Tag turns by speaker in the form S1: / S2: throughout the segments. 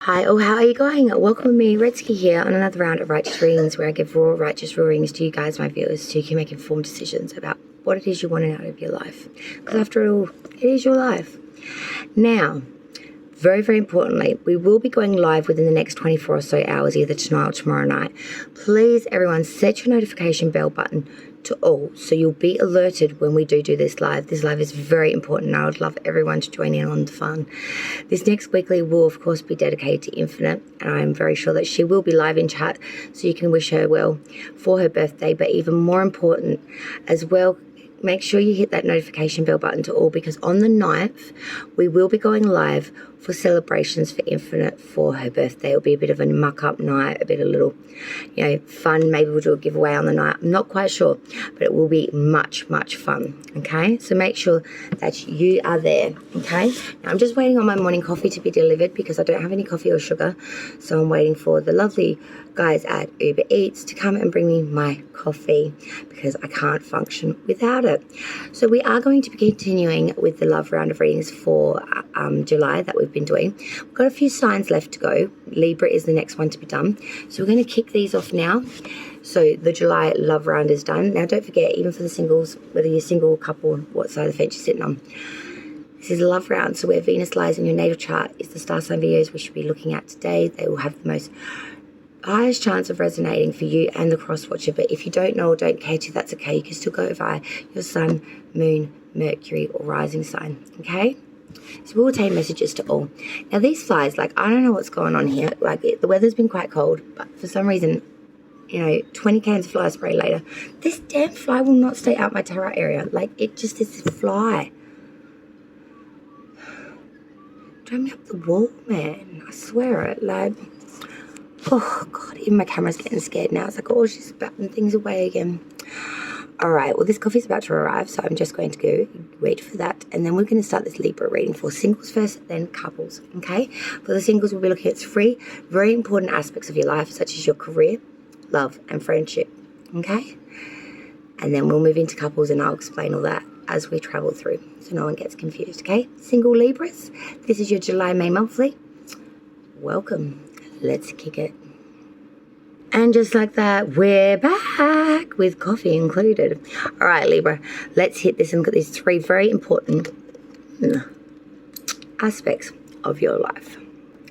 S1: Hi, how are you going? Welcome with me, Redsky here, on another round of Righteous Readings where I give raw, righteous readings to you guys, my viewers, so you can make informed decisions about what it is you want out of your life. Because after all, it is your life. Now, very, very importantly, we will be going live within the next 24 or so hours, either tonight or tomorrow night. Please, everyone, set your notification bell button to all, so you'll be alerted when we do this live. This live is very important, and I would love everyone to join in on the fun. This next weekly will, of course, be dedicated to Infinite, and I am very sure that she will be live in chat, so you can wish her well for her birthday. But even more important as well, make sure you hit that notification bell button to all, because on the 9th, we will be going live for celebrations for Infinite for her birthday. It'll be a bit of a muck-up night, a bit of little, fun. Maybe we'll do a giveaway on the night. I'm not quite sure, but it will be much, much fun, okay? So make sure that you are there, okay? Now, I'm just waiting on my morning coffee to be delivered because I don't have any coffee or sugar, so I'm waiting for the lovely guys at Uber Eats to come and bring me my coffee because I can't function without it. So we are going to be continuing with the love round of readings for July that we've been doing. We've got a few signs left to go. Libra is the next one to be done. So we're going to kick these off now. So the July love round is done. Now don't forget, even for the singles, whether you're single, couple, what side of the fence you're sitting on, this is a love round. So where Venus lies in your natal chart is the star sign videos we should be looking at today. They will have the most highest chance of resonating for you and the cross watcher. But if you don't know or don't care to, that's okay. You can still go via your sun, moon, Mercury, or rising sign, okay? So we'll take messages to all. Now these flies, I don't know what's going on here. The weather's been quite cold, but for some reason, 20 cans of fly spray later, this damn fly will not stay out my tarot area. It just is a fly. Drive me up the wall, man. I swear it. Oh God, even my camera's getting scared now. It's oh, she's batting things away again. All right, well, this coffee's about to arrive, so I'm just going to go wait for that. And then we're going to start this Libra reading for singles first, then couples, okay? For the singles, we'll be looking at 3 very important aspects of your life, such as your career, love, and friendship, okay? And then we'll move into couples, and I'll explain all that as we travel through, so no one gets confused, okay? Single Libras, this is your July, May monthly. Welcome. Let's kick it. And just like that, we're back with coffee included. All right, Libra, let's hit this and look at these 3 very important aspects of your life.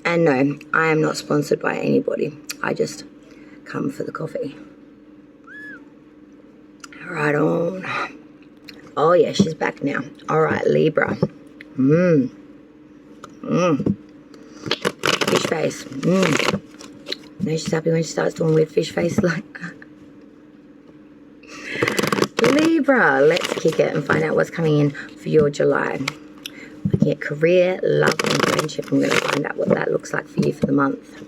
S1: And no, I am not sponsored by anybody. I just come for the coffee. All right, on. Oh, yeah, she's back now. All right, Libra. Fish face. No, she's happy when she starts doing weird fish face like that. Libra, let's kick it and find out what's coming in for your July. Looking at career, love, and friendship. I'm going to find out what that looks like for you for the month.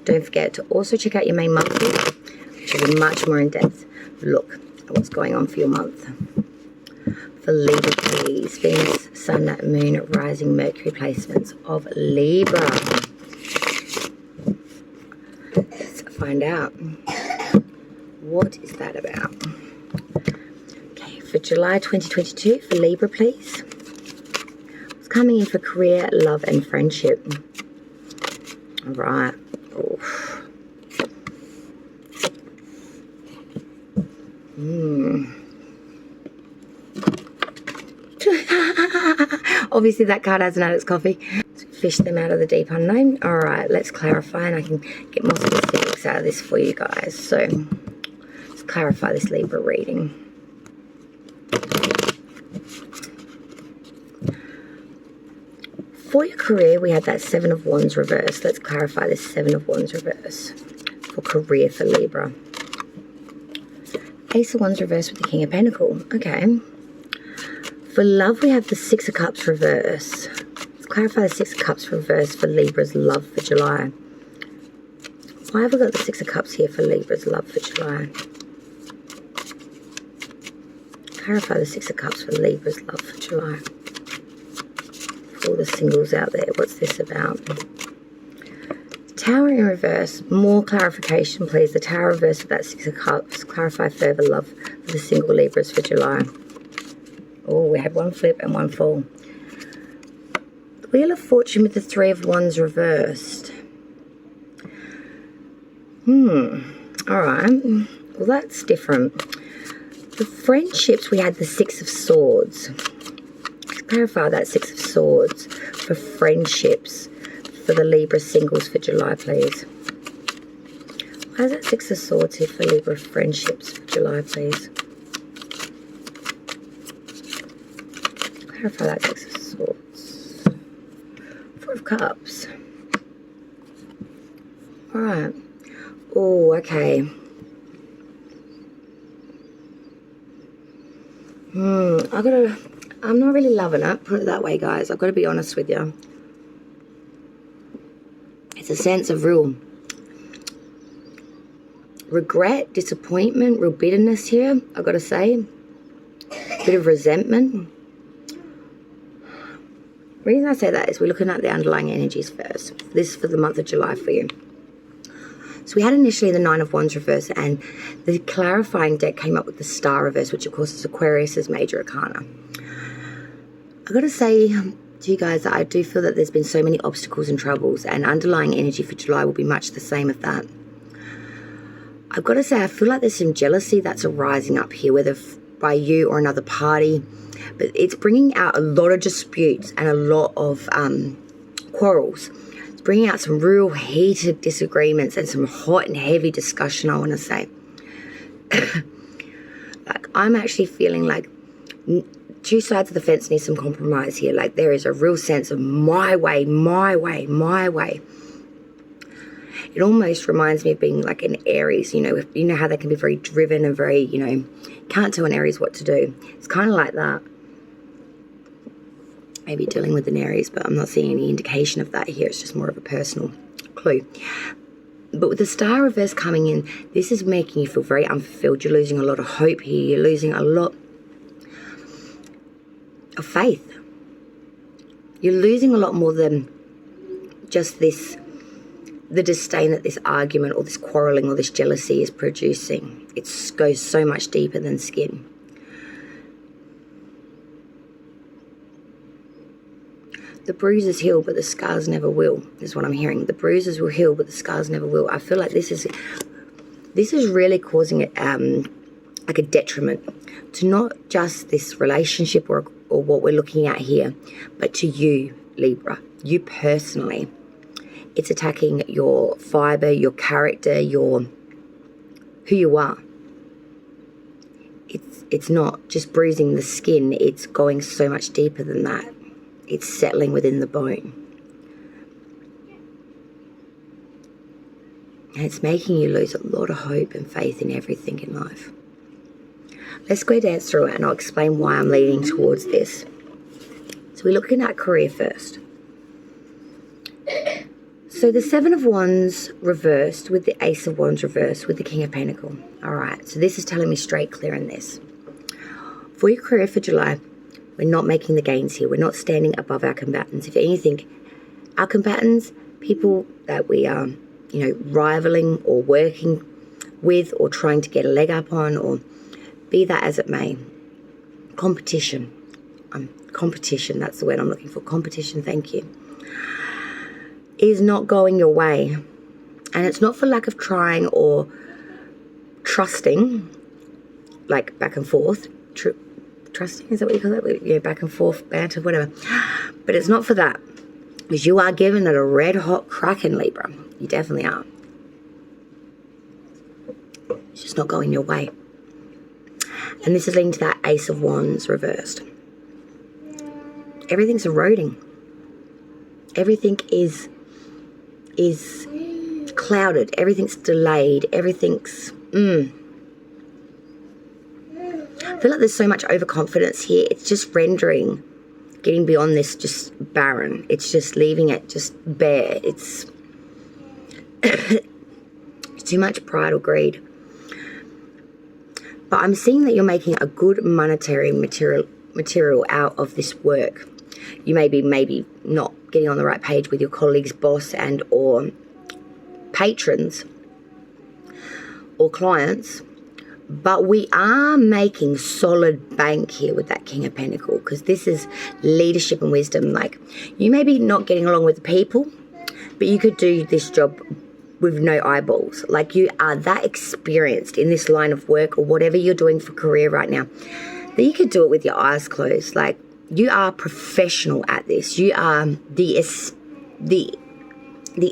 S1: Don't forget to also check out your May monthly, which is a much more in-depth look at what's going on for your month. For Libra, please. Venus, Sun, Moon, Rising, Mercury placements of Libra. Let's find out. What is that about? Okay, for July 2022, for Libra, please. What's coming in for career, love, and friendship? All right. Oof. Obviously that card hasn't had its coffee. Let's fish them out of the deep unknown. All right, let's clarify, and I can get more specifics out of this for you guys. So let's clarify this Libra reading. For your career, we had that 7 of Wands reverse. Let's clarify this 7 of Wands reverse for career for Libra. Ace of Wands reverse with the King of Pentacles. Okay. For love, we have the 6 of Cups reverse. Let's clarify the 6 of Cups reverse for Libra's love for July. Why have we got the 6 of Cups here for Libra's love for July? Clarify the 6 of Cups for Libra's love for July. For all the singles out there, what's this about? Tower in reverse. More clarification, please. The Tower reverse of that 6 of Cups. Clarify further love for the single Libras for July. Oh, we had one flip and one fall. The Wheel of Fortune with the 3 of Wands reversed. All right. Well, that's different. The friendships, we had the Six of Swords. Clarify that Six of Swords for friendships for the Libra singles for July, please. Why is that Six of Swords here for Libra friendships for July, please? Clarify that Six of Swords. Four of Cups. Alright. Oh, okay. I'm not really loving it, put it that way, guys. I've got to be honest with you. It's a sense of real regret, disappointment, real bitterness here, I've got to say. A bit of resentment. The reason I say that is we're looking at the underlying energies first. This is for the month of July for you. So we had initially the Nine of Wands reverse, and the clarifying deck came up with the Star reverse, which of course is Aquarius's major arcana. I've got to say to you guys that I do feel that there's been so many obstacles and troubles, and underlying energy for July will be much the same of that. I've got to say I feel like there's some jealousy that's arising up here, whether by you or another party, but it's bringing out a lot of disputes and a lot of quarrels. It's bringing out some real heated disagreements and some hot and heavy discussion, I want to say. Like, I'm actually feeling like two sides of the fence need some compromise here. Like, there is a real sense of my way, my way, my way. It almost reminds me of being like an Aries, you know how they can be very driven and very, can't tell an Aries what to do. It's kind of like that. Maybe dealing with an Aries, but I'm not seeing any indication of that here. It's just more of a personal clue. But with the Star reverse coming in, this is making you feel very unfulfilled. You're losing a lot of hope here. You're losing a lot of faith. You're losing a lot more than just this, the disdain that this argument or this quarrelling or this jealousy is producing. It goes so much deeper than skin. The bruises heal, but the scars never will, is what I'm hearing. The bruises will heal, but the scars never will. I feel like this is really causing it like a detriment to not just this relationship or what we're looking at here, but to you, Libra, you personally. It's attacking your fiber, your character, who you are. It's not just bruising the skin. It's going so much deeper than that. It's settling within the bone. And it's making you lose a lot of hope and faith in everything in life. Let's go dance through it and I'll explain why I'm leaning towards this. So we're looking at career first. So the Seven of Wands reversed with the Ace of Wands reversed with the King of Pentacles. All right, so this is telling me straight clear in this. For your career for July, we're not making the gains here. We're not standing above our combatants. If anything, our combatants, people that we are, rivaling or working with or trying to get a leg up on, or be that as it may. Competition. Competition, that's the word I'm looking for. Competition, thank you. Is not going your way. And it's not for lack of trying or trusting, like back and forth. Trusting, is that what you call it? Yeah, back and forth, banter, whatever. But it's not for that. Because you are giving it a red hot crack in Libra. You definitely are. It's just not going your way. And this is leading to that Ace of Wands reversed. Everything's eroding. Everything is clouded. Everything's delayed. Everything's... I feel like there's so much overconfidence here. It's just rendering, getting beyond this just barren. It's just leaving it just bare. It's too much pride or greed. But I'm seeing that you're making a good monetary material out of this work. You may be maybe not getting on the right page with your colleagues, boss, and or patrons or clients. But we are making solid bank here with that King of Pentacles, because this is leadership and wisdom. Like, you may be not getting along with the people, but you could do this job with no eyeballs. Like, you are that experienced in this line of work or whatever you're doing for career right now that you could do it with your eyes closed. Like, you are professional at this. You are the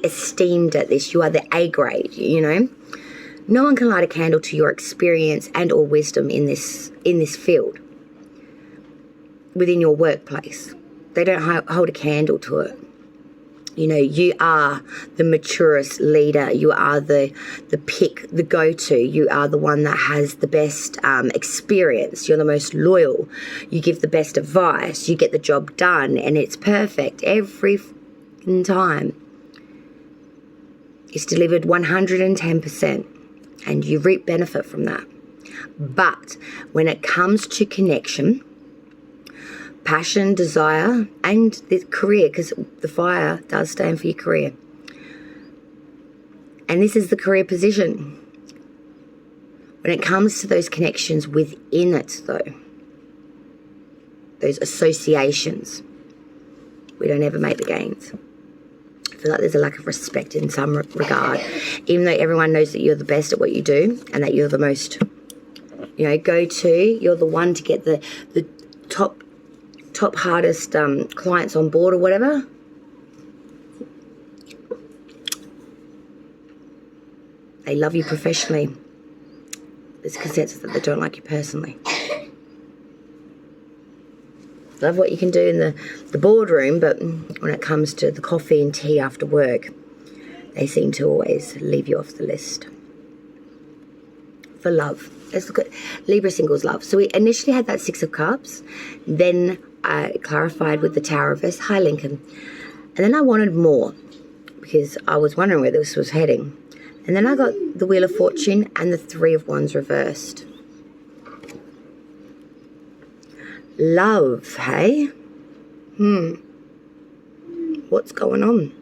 S1: esteemed at this. You are the A grade, you know. No one can light a candle to your experience and or wisdom in this field within your workplace. They don't hold a candle to it. You know, you are the maturest leader. You are the pick, the go-to. You are the one that has the best experience. You're the most loyal. You give the best advice. You get the job done, and it's perfect every time. It's delivered 110%, and you reap benefit from that. But when it comes to connection, passion, desire, and the career, because the fire does stand for your career. And this is the career position. When it comes to those connections within it, though, those associations, we don't ever make the gains. I feel like there's a lack of respect in some regard, even though everyone knows that you're the best at what you do and that you're the most, you know, go-to. You're the one to get the top hardest clients on board or whatever. They love you professionally. There's a consensus that they don't like you personally. Love what you can do in the boardroom, but when it comes to the coffee and tea after work, they seem to always leave you off the list. For love, let's look at Libra singles love. So we initially had that Six of Cups, then I clarified with the Tower of Reverse. Hi, Lincoln. And then I wanted more because I was wondering where this was heading. And then I got the Wheel of Fortune and the Three of Wands reversed. Love, hey? What's going on?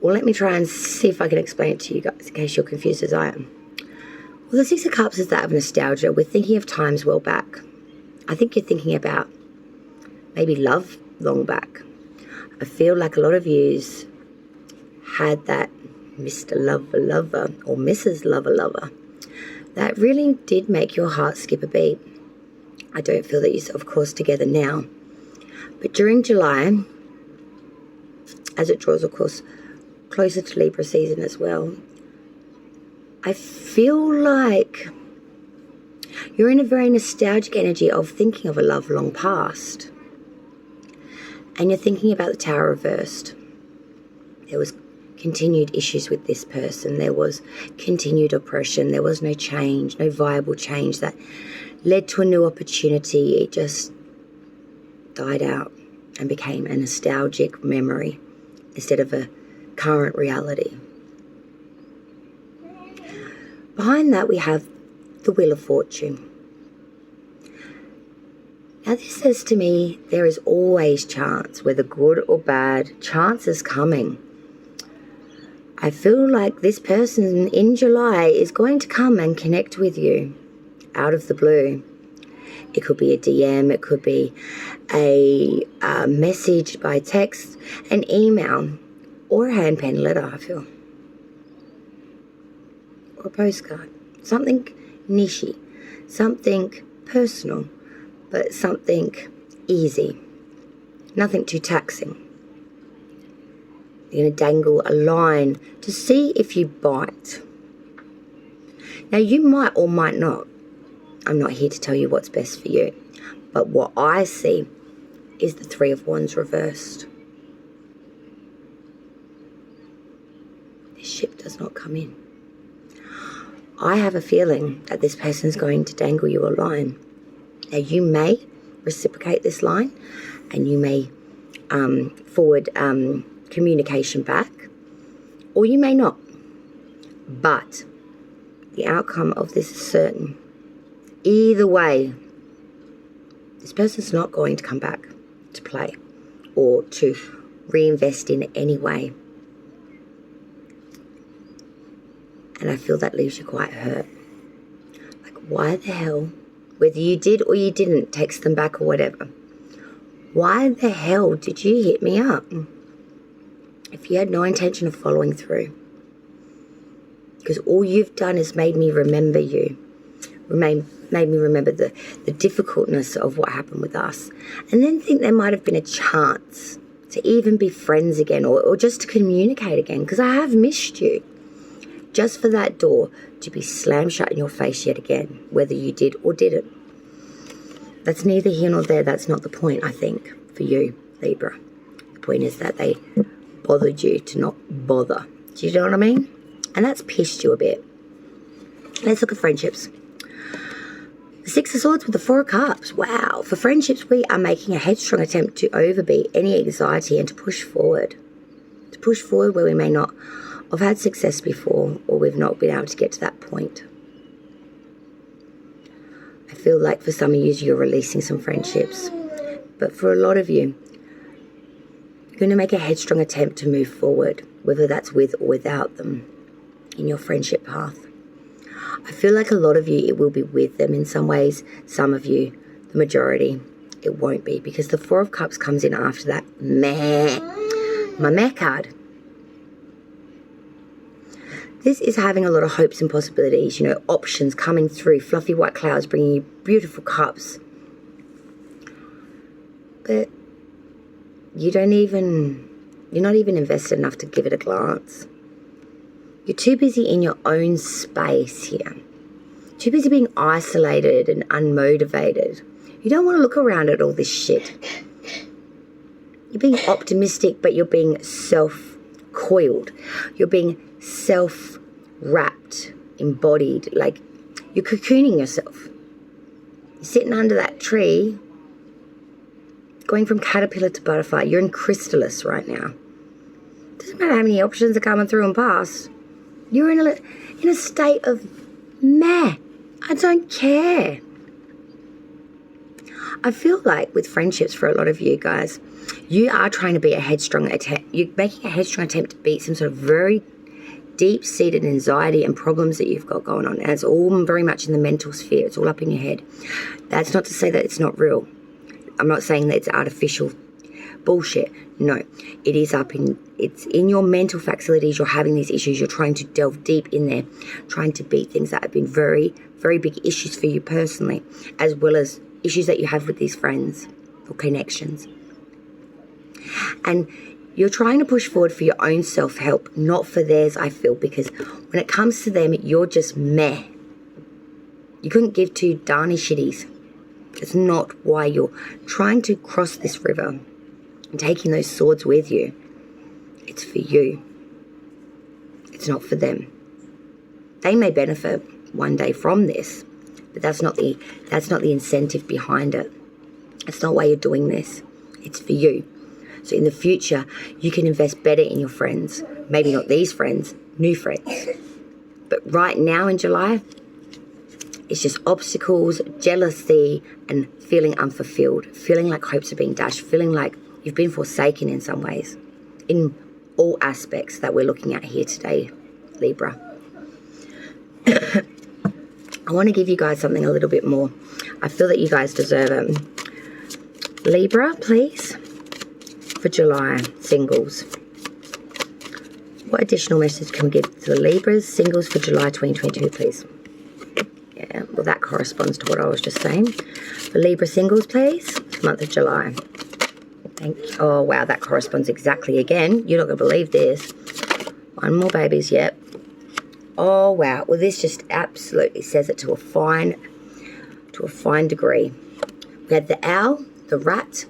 S1: Well, let me try and see if I can explain it to you guys in case you're confused as I am. Well, the Six of Cups is that of nostalgia. We're thinking of times well back. I think you're thinking about maybe love long back. I feel like a lot of yous had that Mr. Lover or Mrs. Lover that really did make your heart skip a beat. I don't feel that you're, of course, together now. But during July, as it draws, of course, closer to Libra season as well, I feel like you're in a very nostalgic energy of thinking of a love long past. And you're thinking about the Tower reversed. There was continued issues with this person. There was continued oppression. There was no change, no viable change that led to a new opportunity. It just died out and became a nostalgic memory instead of a current reality. Behind that, we have the Wheel of Fortune. Now, this says to me there is always chance, whether good or bad, chance is coming. I feel like this person in July is going to come and connect with you out of the blue. It could be a DM, it could be a message by text, an email, or a hand-penned letter, I feel. Or a postcard. Something niche, something personal, but something easy. Nothing too taxing. You're going to dangle a line to see if you bite. Now, you might or might not. I'm not here to tell you what's best for you. But what I see is the Three of Wands reversed. This ship does not come in. I have a feeling that this person's going to dangle you a line. Now, you may reciprocate this line and you may forward communication back, or you may not. But the outcome of this is certain. Either way, this person's not going to come back to play or to reinvest in any way. And I feel that leaves you quite hurt. Like, why the hell, whether you did or you didn't text them back or whatever, why the hell did you hit me up? if you had no intention of following through, because all you've done is made me remember you, made me remember the difficultness of what happened with us, and then think there might have been a chance to even be friends again, or just to communicate again, because I have missed you. Just for that door to be slammed shut in your face yet again, whether you did or didn't. That's neither here nor there. That's not the point, I think, for you, Libra. The point is that they bothered you to not bother. Do you know what I mean? And that's pissed you a bit. Let's look at friendships. The Six of Swords with the Four of Cups. Wow. For friendships, we are making a headstrong attempt to overbeat any anxiety and to push forward. To push forward where we may not have had success before, or we've not been able to get to that point. I feel like for some of you, you're releasing some friendships. But for a lot of you, you're going to make a headstrong attempt to move forward, whether that's with or without them in your friendship path. I feel like a lot of you, it will be with them in some ways. Some of you, the majority, it won't be, because the Four of Cups comes in after that my meh card. This is having a lot of hopes and possibilities, you know, options coming through, fluffy white clouds bringing you beautiful cups. But you're not even invested enough to give it a glance. You're too busy in your own space here. Too busy being isolated and unmotivated. You don't want to look around at all this shit. You're being optimistic, but you're being self-coiled. You're being self-wrapped, embodied, like you're cocooning yourself. You're sitting under that tree, going from caterpillar to butterfly. You're in chrysalis right now. Doesn't matter how many options are coming through and past. You're in a state of meh. I don't care. I feel like with friendships, for a lot of you guys, you are trying to be a headstrong attempt. You're making a headstrong attempt to beat some sort of very deep-seated anxiety and problems that you've got going on. And it's all very much in the mental sphere. It's all up in your head. That's not to say that it's not real. I'm not saying that it's artificial bullshit. No, it is it's in your mental facilities. You're having these issues. You're trying to delve deep in there, trying to beat things that have been very, very big issues for you personally, as well as issues that you have with these friends or connections. And you're trying to push forward for your own self-help, not for theirs, I feel, because when it comes to them, you're just meh. You couldn't give two darny shitties. It's not why you're trying to cross this river and taking those swords with you. It's for you. It's not for them. They may benefit one day from this, but that's not the incentive behind it. That's not why you're doing this. It's for you. So in the future, you can invest better in your friends. Maybe not these friends, new friends. But right now in July, it's just obstacles, jealousy, and feeling unfulfilled. Feeling like hopes are being dashed. Feeling like you've been forsaken in some ways. In all aspects that we're looking at here today, Libra. I want to give you guys something a little bit more. I feel that you guys deserve it. Libra, please. For July, singles. What additional message can we give to the Libras, singles for July 2022, please? Yeah, well, that corresponds to what I was just saying. For Libra singles, please, for month of July. Thank you. Oh, wow, that corresponds exactly again. You're not going to believe this. One more, babies, yep. Oh, wow. Well, this just absolutely says it to a fine degree. We had the owl, the rat,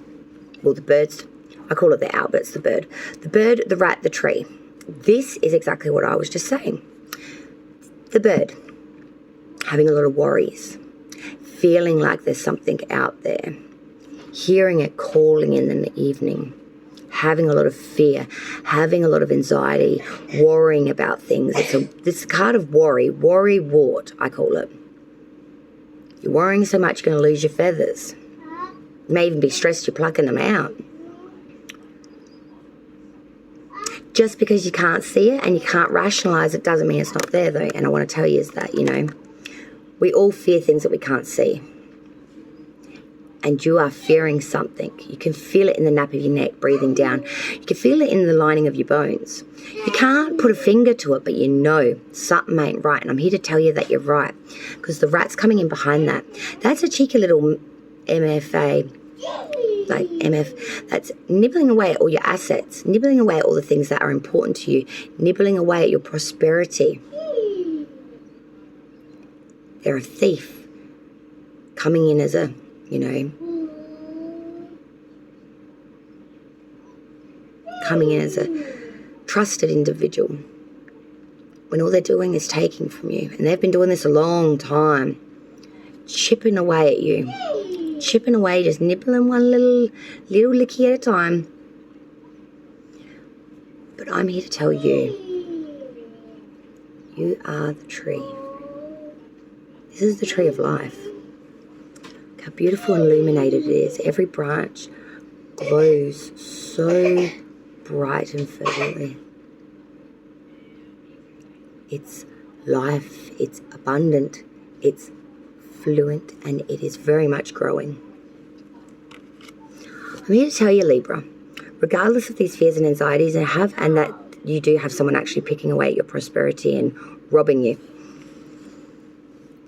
S1: well, the birds. I call it the owl, but it's the bird. The bird, the rat, the tree. This is exactly what I was just saying. The bird, having a lot of worries, feeling like there's something out there, hearing it calling in the evening, having a lot of fear, having a lot of anxiety, worrying about things. It's a card of worry, worry-wart, I call it. You're worrying so much you're going to lose your feathers. You may even be stressed you're plucking them out. Just because you can't see it and you can't rationalize it doesn't mean it's not there, though. And I want to tell you is that, you know, we all fear things that we can't see. and you are fearing something. You can feel it in the nape of your neck, breathing down. You can feel it in the lining of your bones. You can't put a finger to it, but you know something ain't right. And I'm here to tell you that you're right, because the rat's coming in behind that. That's a cheeky little MFA, like MF, that's nibbling away at all your assets, nibbling away at all the things that are important to you, nibbling away at your prosperity. They're a thief coming in as a, coming in as a trusted individual, when all they're doing is taking from you. And they've been doing this a long time, chipping away at you, chipping away, just nibbling one little licky at a time. But I'm here to tell you, you are the tree. This is the tree of life. Look how beautiful and illuminated it is. Every branch glows so bright and fervently. It's life, it's abundant, it's fluent, and it is very much growing. I'm here to tell you, Libra, regardless of these fears and anxieties and that you do have someone actually picking away at your prosperity and robbing you,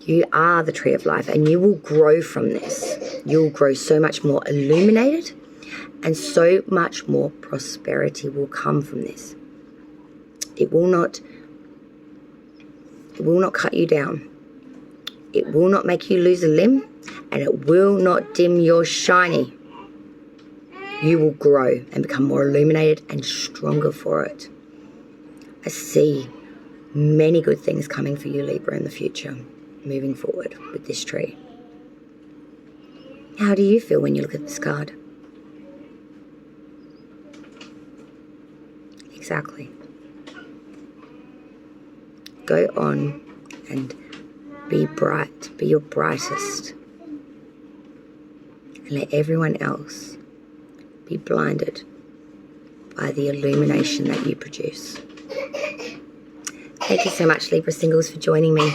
S1: you are the tree of life, and you will grow from this. You'll grow so much more illuminated, and so much more prosperity will come from this. It will not cut you down. It will not make you lose a limb, and it will not dim your shiny. You will grow and become more illuminated and stronger for it. I see many good things coming for you, Libra, in the future, moving forward with this tree. How do you feel when you look at this card? Exactly. Go on and be bright, be your brightest, and let everyone else be blinded by the illumination that you produce. Thank you so much, Libra singles, for joining me.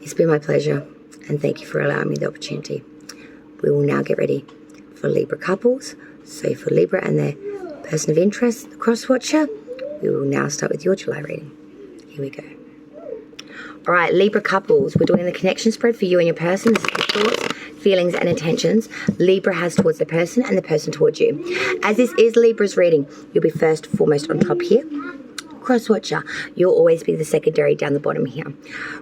S1: It's been my pleasure, and thank you for allowing me the opportunity. We will now get ready for Libra couples. So for Libra and their person of interest, the cross watcher, we will now start with your July reading. Here we go. All right, Libra couples, we're doing the connection spread for you and your person. This is the thoughts, feelings, and intentions Libra has towards the person and the person towards you. As this is Libra's reading, you'll be first foremost on top here. Cross watcher, you'll always be the secondary down the bottom here.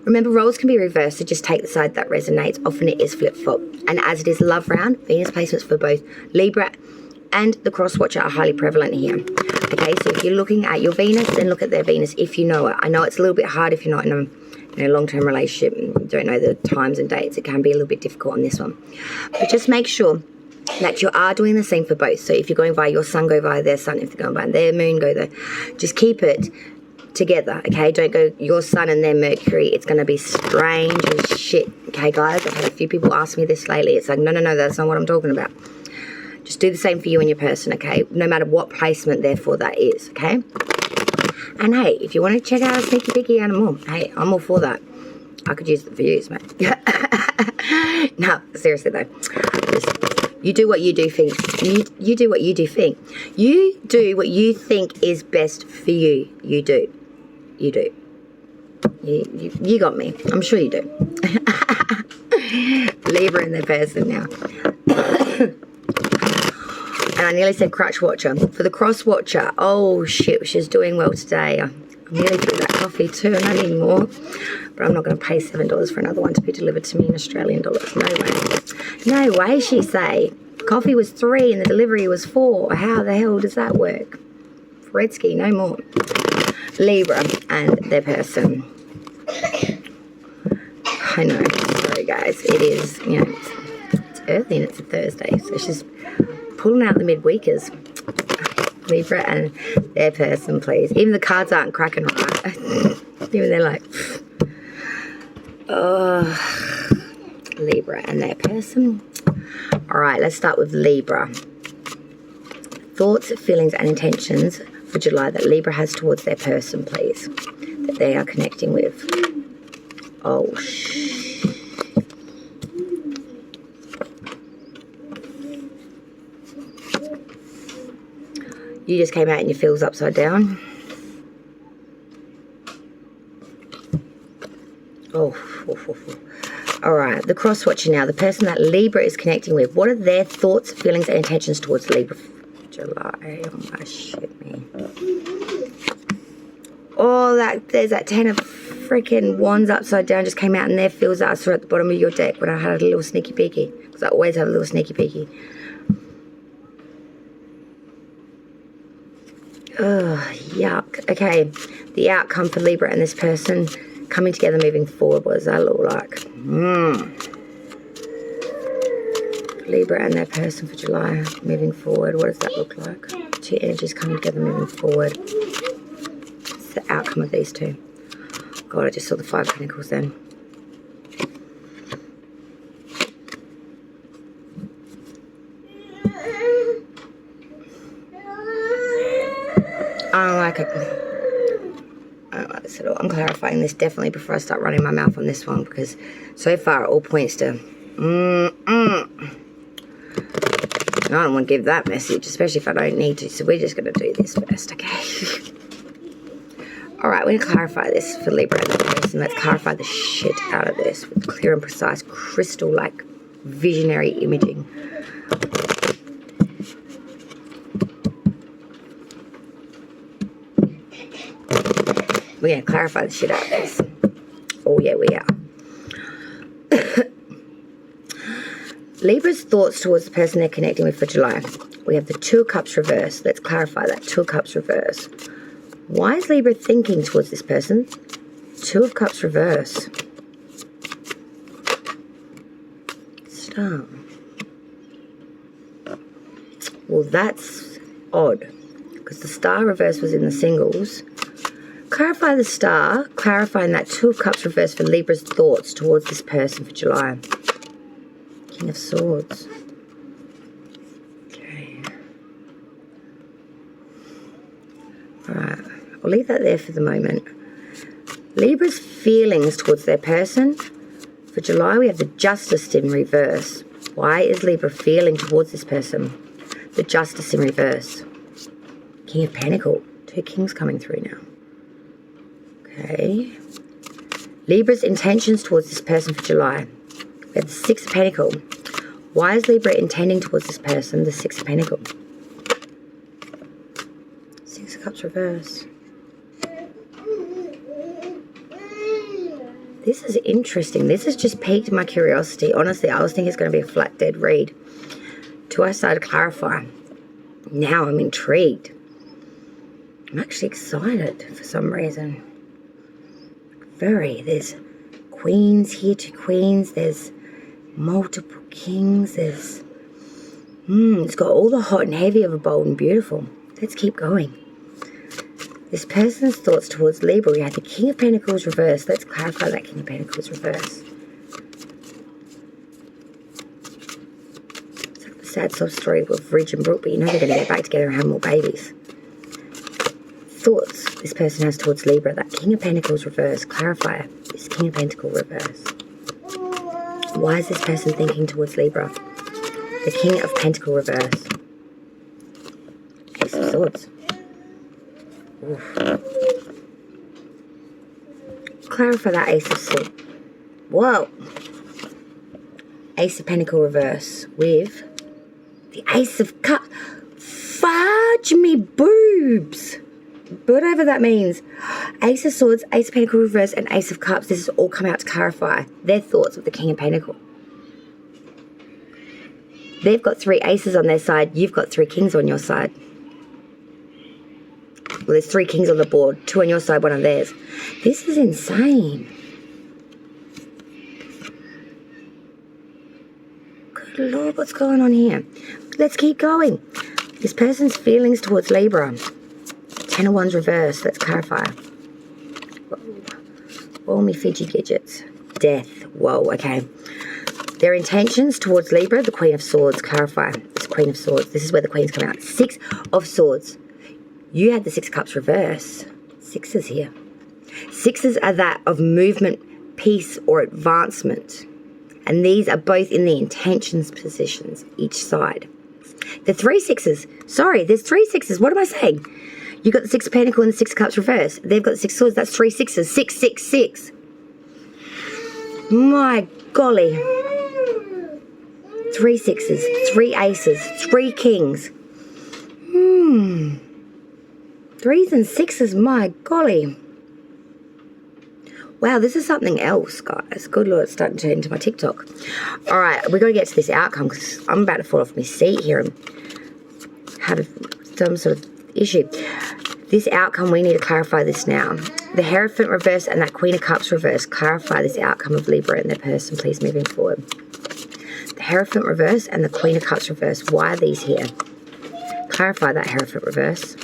S1: Remember, roles can be reversed, so just take the side that resonates. Often it is flip-flop. And as it is love round, Venus placements for both Libra and the cross watcher are highly prevalent here. Okay, so if you're looking at your Venus, then look at their Venus if you know it. I know it's a little bit hard if you're not in a long-term relationship and don't know the times and dates. It can be a little bit difficult on this one. But just make sure that you are doing the same for both. So if you're going via your sun, go via their sun. If they're going via their moon, go there. Just keep it together, okay? Don't go your sun and their Mercury. It's going to be strange as shit, okay, guys? I've had a few people ask me this lately. It's like, no, that's not what I'm talking about. Just do the same for you and your person, okay? No matter what placement, therefore, that is, okay? And hey, if you want to check out a sneaky peeky animal, hey, I'm all for that. I could use it for use, mate. No, seriously though. You do what you do think. You do what you do think. You do what you think is best for you. You do. You do. You got me. I'm sure you do. Libra in their person now. And I nearly said crutch watcher. For the cross watcher, oh shit, she's doing well today. I'm nearly through that coffee too, and I need more. But I'm not going to pay $7 for another one to be delivered to me in Australian dollars. No way. No way, she say. Coffee was $3 and the delivery was $4. How the hell does that work? Fredsky, no more. Libra and their person. I know. Sorry, guys. It is, it's early and it's a Thursday, so she's pulling out the midweekers. Libra and their person, please. Even the cards aren't cracking right. Even they're like, oh, Libra and their person. All right, let's start with Libra. Thoughts, feelings, and intentions for July that Libra has towards their person, please, that they are connecting with. Oh, You just came out and your feels upside down. Oh. All right, the cross-watcher now. The person that Libra is connecting with. What are their thoughts, feelings, and intentions towards Libra July? Oh, my shit, me. Oh, there's that 10 of freaking wands upside down just came out, and their feels that I saw at the bottom of your deck when I had a little sneaky peeky. Because I always have a little sneaky peeky. Oh, yuck. Okay, the outcome for Libra and this person coming together, moving forward. What does that look like? Libra and their person for July, moving forward. What does that look like? Two energies coming together, moving forward. What's the outcome of these two? God, I just saw the 5 of Pentacles then. I don't like it. I don't like this at all. I'm clarifying this definitely before I start running my mouth on this one, because so far it all points to I don't want to give that message, especially if I don't need to. So we're just going to do this first, okay? Alright, we're going to clarify this for Libra and the person. Let's clarify the shit out of this with clear and precise, crystal-like, visionary imaging. We're going to clarify the shit out of this. Oh, yeah, we are. Libra's thoughts towards the person they're connecting with for July. We have the 2 of Cups reverse. Let's clarify that. 2 of Cups reverse. Why is Libra thinking towards this person? 2 of Cups reverse. Star. Well, that's odd, because the Star reverse was in the singles. Clarify the Star, clarifying that 2 of Cups reverse for Libra's thoughts towards this person for July. King of Swords. Okay. Alright, I'll leave that there for the moment. Libra's feelings towards their person. For July, we have the Justice in reverse. Why is Libra feeling towards this person? The Justice in reverse. King of Pentacles. 2 kings coming through now. Okay. Libra's intentions towards this person for July. We have the 6 of Pentacles. Why is Libra intending towards this person? The 6 of Pentacles. 6 of Cups reverse. This is interesting. This has just piqued my curiosity. Honestly, I was thinking it's going to be a flat dead read. Till I started to clarify. Now I'm intrigued. I'm actually excited for some reason. There's queens here, 2 queens. There's multiple kings. There's it's got all the hot and heavy of a bold and beautiful. Let's keep going. This person's thoughts towards Libra. We had the King of Pentacles reverse. Let's clarify that King of Pentacles reverse. It's like the sad sob story with Ridge and Brooke, but you know they're going to get back together and have more babies. Thoughts this person has towards Libra. That King of Pentacles reverse. Clarify this King of Pentacles reverse. Why is this person thinking towards Libra? The King of Pentacles reverse. Ace of Swords. Oof. Clarify that Ace of Swords. Whoa. Ace of Pentacles reverse with the Ace of Cups. Fudge me boobs. Whatever that means. Ace of Swords, Ace of Pentacles reverse, and Ace of Cups. This has all come out to clarify their thoughts with the King of Pentacles. They've got 3 aces on their side. You've got 3 kings on your side. Well, there's 3 kings on the board. 2 on your side, 1 on theirs. This is insane. Good Lord, what's going on here? Let's keep going. This person's feelings towards Libra. 10 of Wands reverse. Let's clarify. Whoa, me Fiji Gidgets. Death. Whoa, okay. Their intentions towards Libra, the Queen of Swords. Clarify. This Queen of Swords. This is where the Queen's coming out. 6 of Swords. You had the 6 of Cups reverse. 6s here. 6s are that of movement, peace, or advancement. And these are both in the intentions positions, each side. The 3 sixes. Sorry, there's 3 sixes. What am I saying? You got the 6 of Pentacles and the 6 of Cups reverse. They've got the 6 swords. That's 3 sixes. 6, 6, 6. My golly. 3 sixes. 3 aces. 3 kings. 3s and 6s. My golly. Wow, this is something else, guys. Good Lord, it's starting to turn into my TikTok. All right, we've got to get to this outcome because I'm about to fall off my seat here and have some sort of issue. This outcome, we need to clarify this now. The Hierophant reverse and that Queen of Cups reverse. Clarify this outcome of Libra and their person, please, moving forward. The Hierophant reverse and the Queen of Cups reverse. Why are these here? Clarify that Hierophant reverse.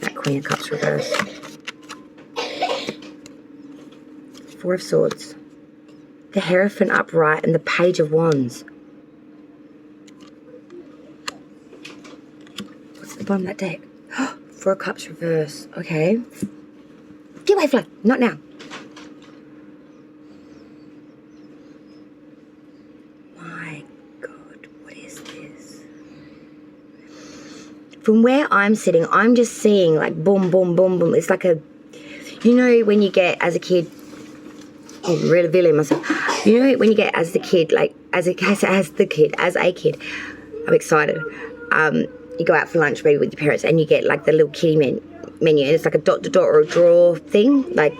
S1: That Queen of Cups reverse. 4 of Swords. The Hierophant upright and the Page of Wands. What's at the bottom of that deck? 4 of Cups reverse. Okay. Get away, Flo. Not now. My God, what is this? From where I'm sitting, I'm just seeing like boom, boom, boom, boom. It's like a, you know, when you get as a kid, I'm really feeling myself. You know, when you get as the kid, like as a kid, I'm excited. You go out for lunch maybe with your parents and you get like the little kiddie menu and it's like a dot to dot or a draw thing. Like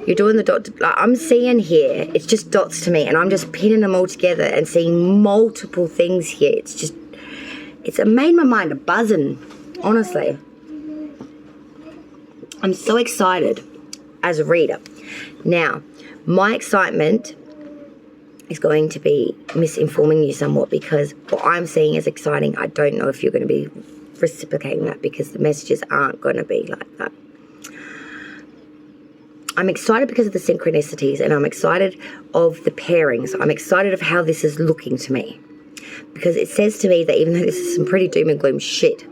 S1: you're doing the dot to, like I'm seeing here, it's just dots to me and I'm just pinning them all together and seeing multiple things here. It's just, it's made my mind a buzzing, honestly. I'm so excited as a reader. Now, my excitement is going to be misinforming you somewhat because what I'm seeing is exciting. I don't know if you're going to be reciprocating that because the messages aren't going to be like that. I'm excited because of the synchronicities and I'm excited of the pairings. I'm excited of how this is looking to me because it says to me that even though this is some pretty doom and gloom shit,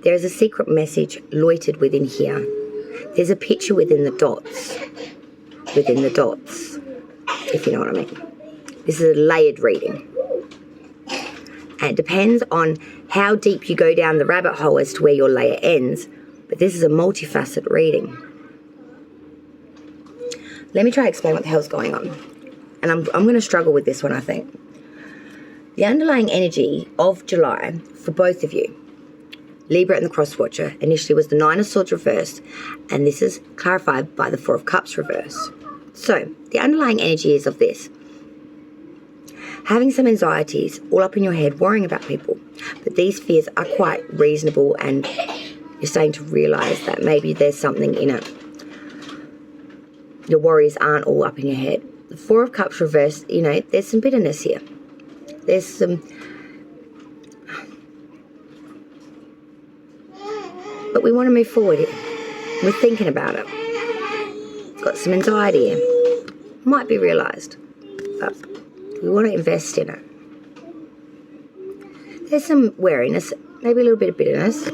S1: there is a secret message loitered within here. There's a picture within the dots. Within the dots, if you know what I mean. This is a layered reading. And it depends on how deep you go down the rabbit hole as to where your layer ends. But this is a multifaceted reading. Let me try to explain what the hell's going on. And I'm going to struggle with this one, I think. The underlying energy of July for both of you, Libra and the Cross Watcher, initially was the 9 of Swords reversed, and this is clarified by the 4 of Cups reversed. So, the underlying energy is of this. Having some anxieties all up in your head, worrying about people, but these fears are quite reasonable and you're starting to realise that maybe there's something in it. Your worries aren't all up in your head. The 4 of Cups reversed, you know, there's some bitterness here. There's some... But we want to move forward here. We're thinking about it. Got some anxiety here. Might be realised. But we want to invest in it. There's some wariness, maybe a little bit of bitterness.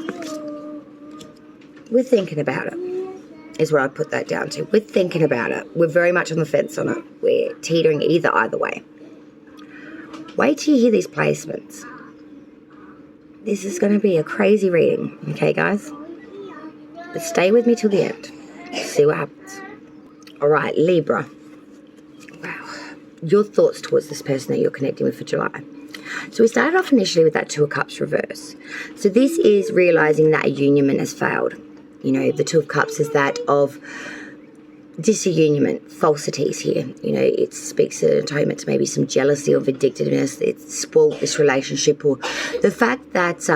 S1: We're thinking about it, is what I'd put that down to. We're thinking about it. We're very much on the fence on it. We're teetering either way. Wait till you hear these placements. This is going to be a crazy reading, okay, guys? But stay with me till the end. See what happens. All right, Libra. Wow. Your thoughts towards this person that you're connecting with for July. So we started off initially with that 2 of Cups reverse. So this is realising that a union has failed. You know, the 2 of Cups is that of disunionment, falsities here. You know, it speaks of atonement to maybe some jealousy or vindictiveness. It's spoiled this relationship, or the fact that,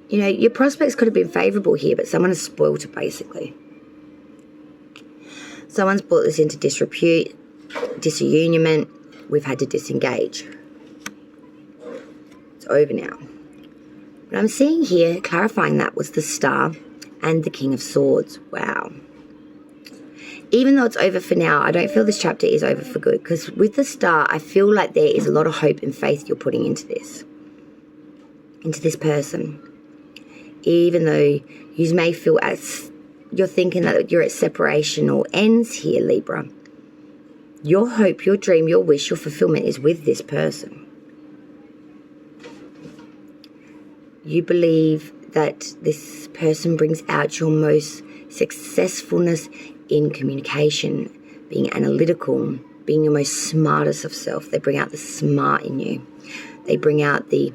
S1: you know, your prospects could have been favourable here, but someone has spoiled it, basically. Someone's brought this into disrepute, disunionment. We've had to disengage. It's over now. What I'm seeing here, clarifying that, was the Star and the King of Swords. Wow. Even though it's over for now, I don't feel this chapter is over for good, because with the Star, I feel like there is a lot of hope and faith you're putting into this person. Even though you may feel as you're thinking that you're at separation or ends here, Libra. Your hope, your dream, your wish, your fulfillment is with this person. You believe that this person brings out your most successfulness in communication, being analytical, being your most smartest of self. They bring out the smart in you. They bring out the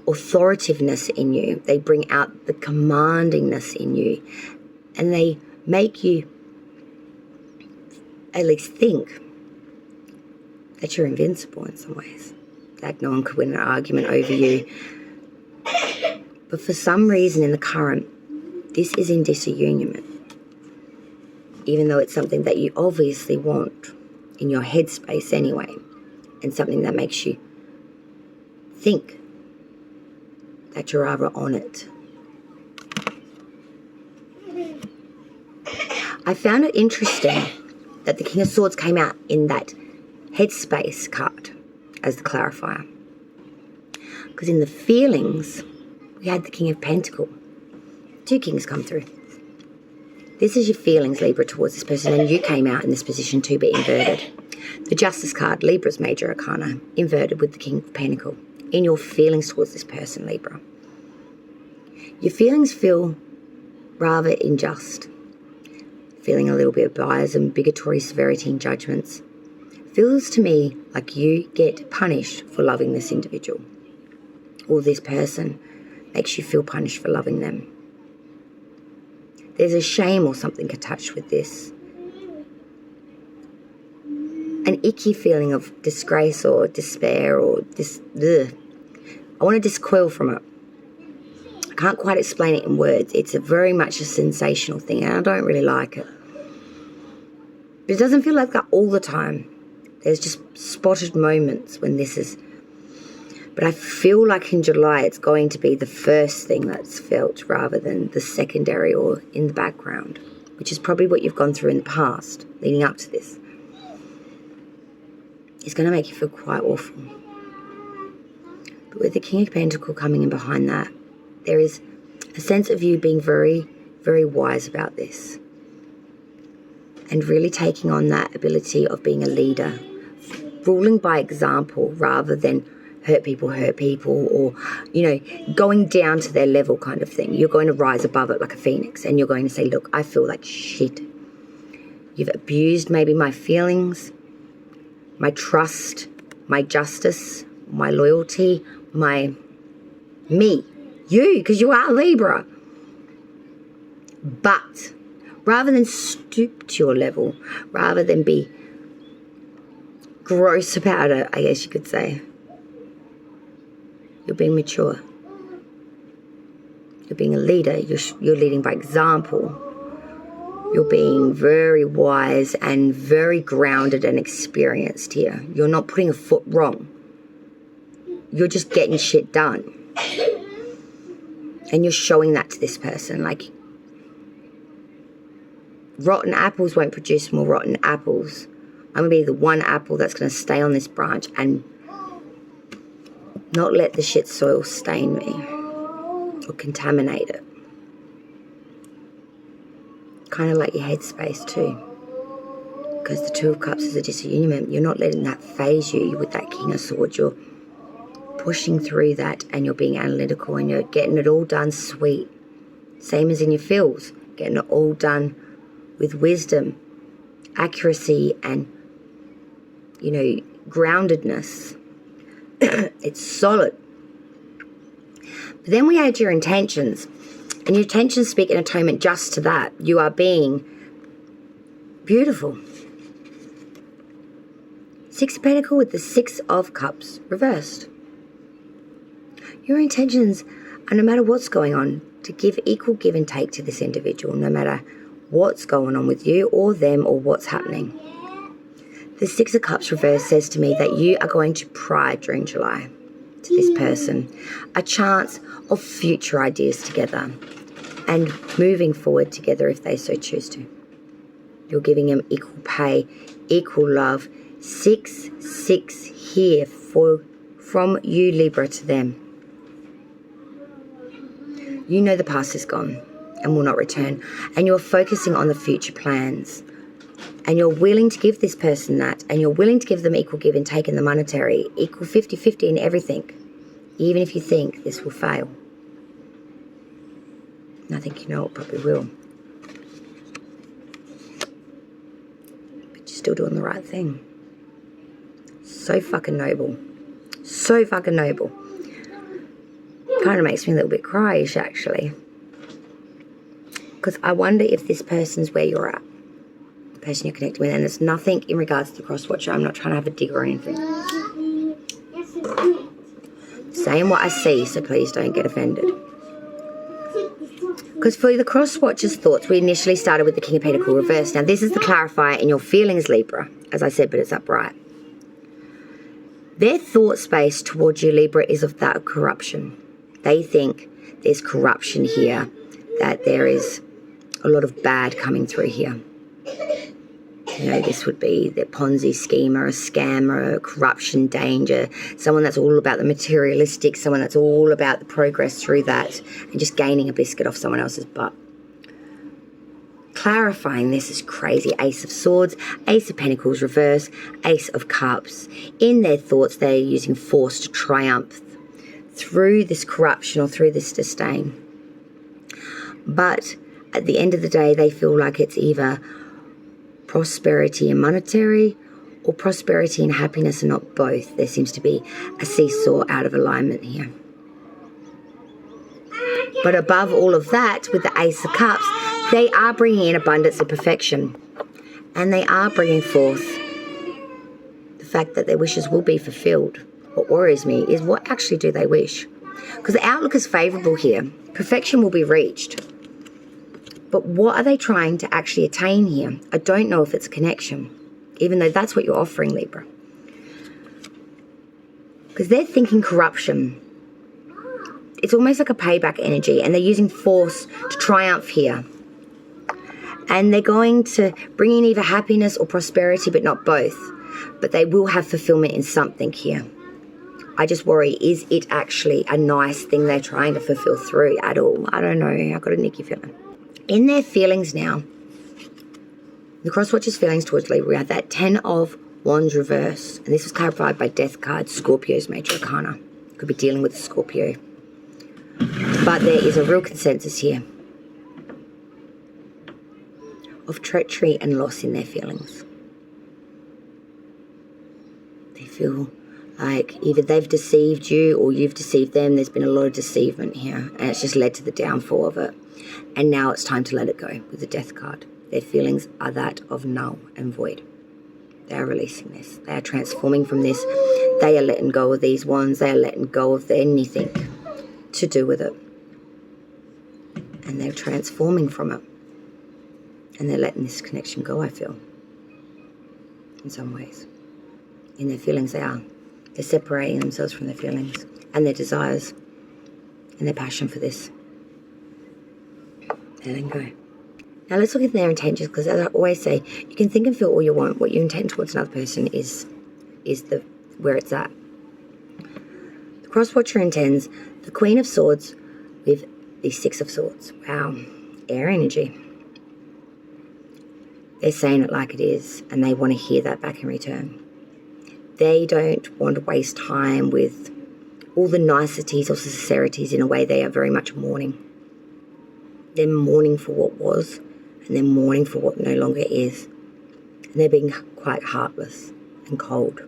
S1: authoritativeness in you. They bring out the commandingness in you. And they make you at least think that you're invincible in some ways. Like no one could win an argument over you. But for some reason in the current, this is in disunion. Even though it's something that you obviously want in your headspace anyway. And something that makes you think that you're rather on it. I found it interesting that the King of Swords came out in that headspace card as the clarifier. Because in the feelings, we had the King of Pentacles. 2 kings come through. This is your feelings, Libra, towards this person, and you came out in this position too, but inverted. The Justice card, Libra's major arcana, inverted with the King of Pentacles. In your feelings towards this person, Libra. Your feelings feel rather unjust. Feeling a little bit of bias and bigotry, severity and judgments. Feels to me like you get punished for loving this individual. Or this person makes you feel punished for loving them. There's a shame or something attached with this. An icky feeling of disgrace or despair or I want to discoil from it. I can't quite explain it in words. It's very much a sensational thing and I don't really like it. But it doesn't feel like that all the time. There's just spotted moments when this is... But I feel like in July it's going to be the first thing that's felt rather than the secondary or in the background, which is probably what you've gone through in the past leading up to this. It's going to make you feel quite awful. But with the King of Pentacles coming in behind that, there is a sense of you being very, very wise about this. And really taking on that ability of being a leader. Ruling by example rather than hurt people, or, going down to their level kind of thing. You're going to rise above it like a phoenix and you're going to say, look, I feel like shit. You've abused maybe my feelings, my trust, my justice, my loyalty, me, you, because you are Libra. But rather than stoop to your level, rather than be gross about it, I guess you could say, you're being mature. You're being a leader. You're leading by example. You're being very wise and very grounded and experienced here. You're not putting a foot wrong. You're just getting shit done. And you're showing that to this person. Like, rotten apples won't produce more rotten apples. I'm going to be the one apple that's going to stay on this branch and not let the shit soil stain me or contaminate it. Kind of like your headspace too. Because the Two of Cups is a disunion. You're not letting that phase you with that King of Swords. You're pushing through that and you're being analytical and you're getting it all done sweet. Same as in your feels. Getting it all done with wisdom, accuracy and, groundedness. It's solid. But then we add your intentions. And your intentions speak in atonement just to that. You are being beautiful. 6 of Pentacles with the 6 of Cups reversed. Your intentions are, no matter what's going on, to give equal give and take to this individual, no matter what's going on with you or them or what's happening. The 6 of Cups reverse says to me that you are going to pride during July to this person. A chance of future ideas together and moving forward together if they so choose to. You're giving them equal pay, equal love. 6 here from you, Libra, to them. You know the past is gone and will not return. And you're focusing on the future plans And you're willing to give this person that, and you're willing to give them equal give and take in the monetary, equal 50-50 in everything, even if you think this will fail. And I think you know it probably will. But you're still doing the right thing. So fucking noble. So fucking noble. Kind of makes me a little bit cryish, actually. Because I wonder if this person's where you're at. The person you're connecting with. And there's nothing in regards to the cross-watcher. I'm not trying to have a dig or anything. Saying what I see, so please don't get offended. Because for the cross-watcher's thoughts, we initially started with the King of Pentacles reversed. Now, this is the clarifier in your feelings, Libra. As I said, but it's upright. Their thought space towards you, Libra, is of that corruption. They think there's corruption here, that there is a lot of bad coming through here. You know, this would be the Ponzi schemer, a scammer, corruption, danger, someone that's all about the materialistic, someone that's all about the progress through that and just gaining a biscuit off someone else's butt. Clarifying this is crazy. Ace of Swords, Ace of Pentacles reverse, Ace of Cups. In their thoughts, they're using force to triumph through this corruption or through this disdain. But at the end of the day, they feel like it's either prosperity and monetary or prosperity and happiness and not both. There seems to be a seesaw out of alignment here. But above all of that, with the Ace of Cups, they are bringing in abundance and perfection. And they are bringing forth the fact that their wishes will be fulfilled. What worries me is what actually do they wish? Because the outlook is favorable here. Perfection will be reached. But what are they trying to actually attain here? I don't know if it's a connection, even though that's what you're offering, Libra. Because they're thinking corruption. It's almost like a payback energy, and they're using force to triumph here. And they're going to bring in either happiness or prosperity, but not both. But they will have fulfillment in something here. I just worry, is it actually a nice thing they're trying to fulfill through at all? I don't know. I've got a nicky feeling. In their feelings now, the cross-watcher's feelings towards Libra, we have that 10 of Wands reverse. And this was clarified by Death card, Scorpio's major arcana. Could be dealing with a Scorpio. But there is a real consensus here of treachery and loss in their feelings. They feel like either they've deceived you or you've deceived them. There's been a lot of deceivement here, and it's just led to the downfall of it. And now it's time to let it go with the Death card. Their feelings are that of null and void. They are releasing this. They are transforming from this. They are letting go of these wands. They are letting go of anything to do with it. And they're transforming from it. And they're letting this connection go, I feel. In some ways. In their feelings, they are. They're separating themselves from their feelings and their desires and their passion for this. They're letting go. Now let's look at their intentions, because as I always say, you can think and feel all you want. What you intend towards another person is where it's at. The cross-watcher intends the Queen of Swords with the Six of Swords. Wow. Air energy. They're saying it like it is, and they want to hear that back in return. They don't want to waste time with all the niceties or sincerities. In a way, they are very much mourning. They're mourning for what was, and they're mourning for what no longer is. And they're being quite heartless and cold.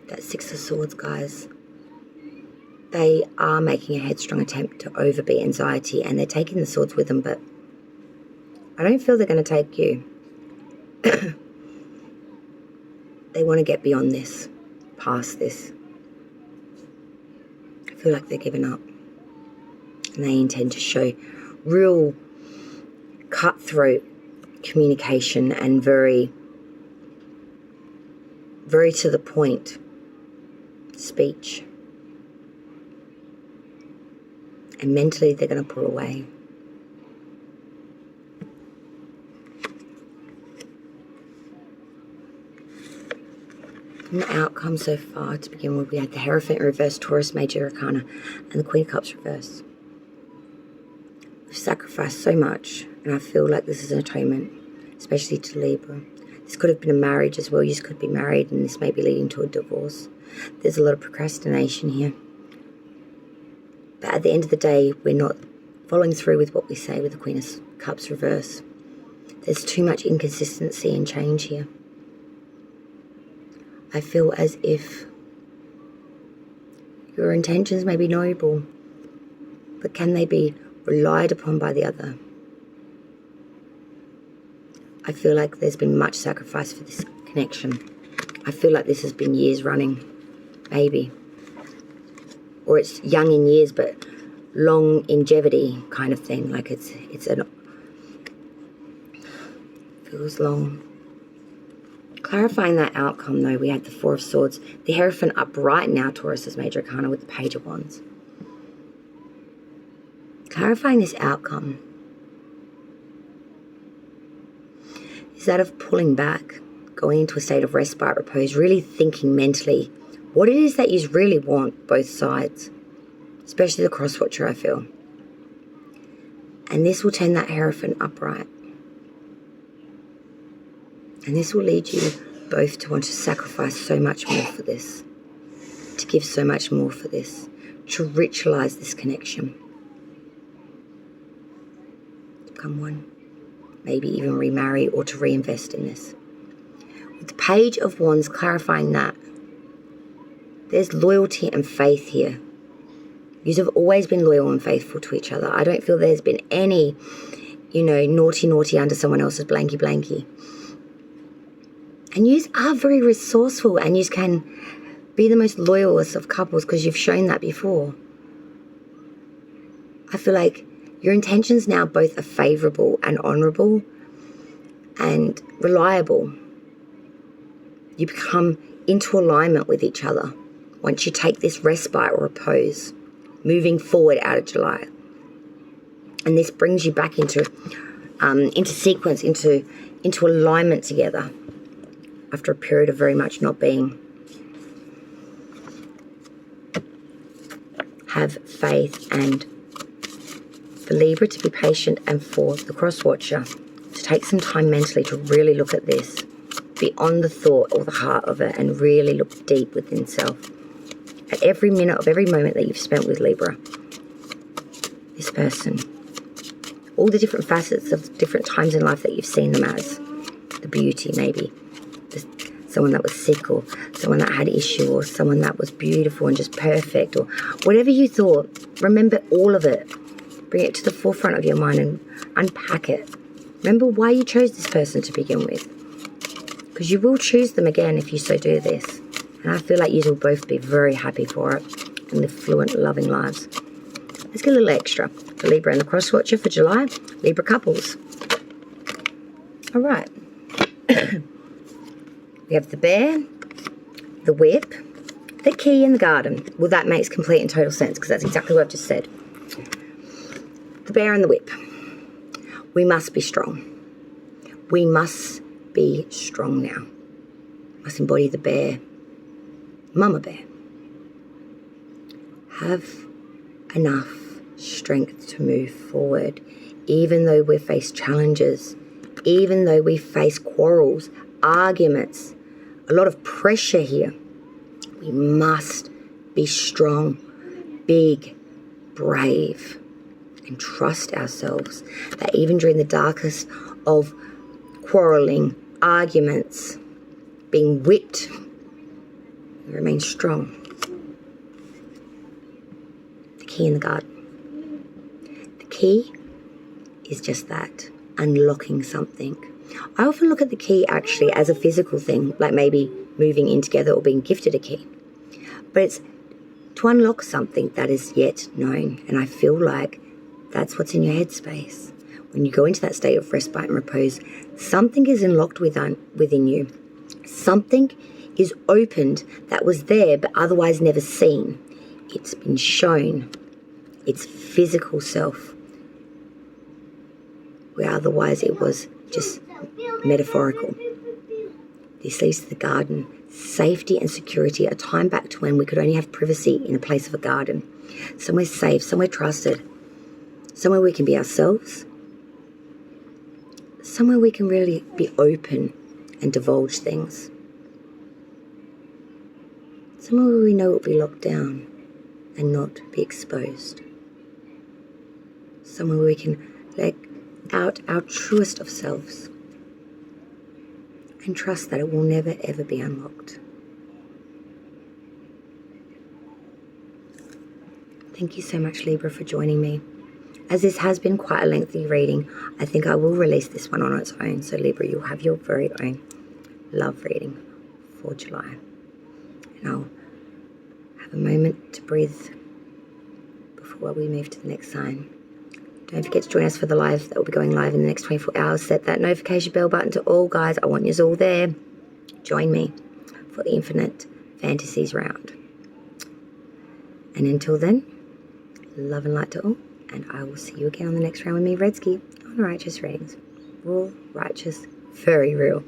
S1: That Six of Swords, guys. They are making a headstrong attempt to overbeat anxiety, and they're taking the swords with them, but I don't feel they're going to take you. They want to get beyond this, past this. I feel like they're giving up. And they intend to show real cutthroat communication and very, very to the point speech. And mentally they're going to pull away. And the outcome so far, to begin with, we had the Hierophant reverse, Taurus major arcana, and the Queen of Cups reverse. We've sacrificed so much, and I feel like this is an atonement. especially to Libra. This could have been a marriage as well. You just could be married and this may be leading to a divorce. There's a lot of procrastination here. But at the end of the day, we're not following through with what we say with the Queen of Cups reverse. There's too much inconsistency and change here. I feel as if your intentions may be noble, but can they be relied upon by the other? I feel like there's been much sacrifice for this connection. I feel like this has been years running, maybe. Or it's young in years, but long longevity kind of thing. Like feels long. Clarifying that outcome, though, we had the Four of Swords. The Hierophant upright now, Taurus's major arcana, with the Page of Wands. Clarifying this outcome is that of pulling back, going into a state of respite, repose, really thinking mentally what it is that you really want, both sides, especially the cross-watcher, I feel. And this will turn that Hierophant upright. And this will lead you both to want to sacrifice so much more for this, to give so much more for this, to ritualize this connection, to become one, maybe even remarry or to reinvest in this. With the Page of Wands clarifying that, there's loyalty and faith here. You have always been loyal and faithful to each other. I don't feel there's been any, naughty under someone else's blanky. And you are very resourceful and you can be the most loyalist of couples because you've shown that before. I feel like your intentions now both are favourable and honourable and reliable. You become into alignment with each other once you take this respite or repose, moving forward out of July. And this brings you back into sequence, into alignment together after a period of very much not being. Have faith, and for Libra to be patient, and for the cross-watcher to take some time mentally to really look at this, beyond the thought or the heart of it, and really look deep within self. At every minute of every moment that you've spent with Libra, this person, all the different facets of different times in life that you've seen them as, the beauty maybe, someone that was sick, or someone that had issue, or someone that was beautiful and just perfect, or whatever you thought, remember all of it. Bring it to the forefront of your mind and unpack it. Remember why you chose this person to begin with, because you will choose them again if you so do this. And I feel like you will both be very happy for it and live fluent, loving lives. Let's get a little extra for Libra and the cross-watcher for July. Libra couples. All right. We have the Bear, the Whip, the Key, and the Garden. Well, that makes complete and total sense because that's exactly what I've just said. The Bear and the Whip. We must be strong. We must be strong now. Must embody the bear. Mama Bear. Have enough strength to move forward, even though we face challenges, even though we face quarrels, arguments, a lot of pressure here. We must be strong, big, brave, and trust ourselves that even during the darkest of quarreling, arguments, being whipped, we remain strong. The Key in the Garden. The key is just that, unlocking something. I often look at the key actually as a physical thing, like maybe moving in together or being gifted a key. But it's to unlock something that is yet known. And I feel like that's what's in your headspace. When you go into that state of respite and repose, something is unlocked within you. Something is opened that was there but otherwise never seen. It's been shown. Its physical self, where otherwise it was just metaphorical. This leads to the garden. Safety and security, a time back to when we could only have privacy in a place of a garden. Somewhere safe, somewhere trusted, somewhere we can be ourselves, somewhere we can really be open and divulge things. Somewhere where we know it will be locked down and not be exposed. Somewhere where we can let out our truest of selves and trust that it will never ever be unlocked. Thank you so much, Libra, for joining me. As this has been quite a lengthy reading, I think I will release this one on its own. So Libra, you'll have your very own love reading for July. And I'll have a moment to breathe before we move to the next sign. Don't forget to join us for the live that will be going live in the next 24 hours. Set that notification bell button to all, guys. I want you all there. Join me for the Infinite Fantasies round. And until then, love and light to all. And I will see you again on the next round with me, Redsky, on Righteous Readings. Raw, righteous, very real.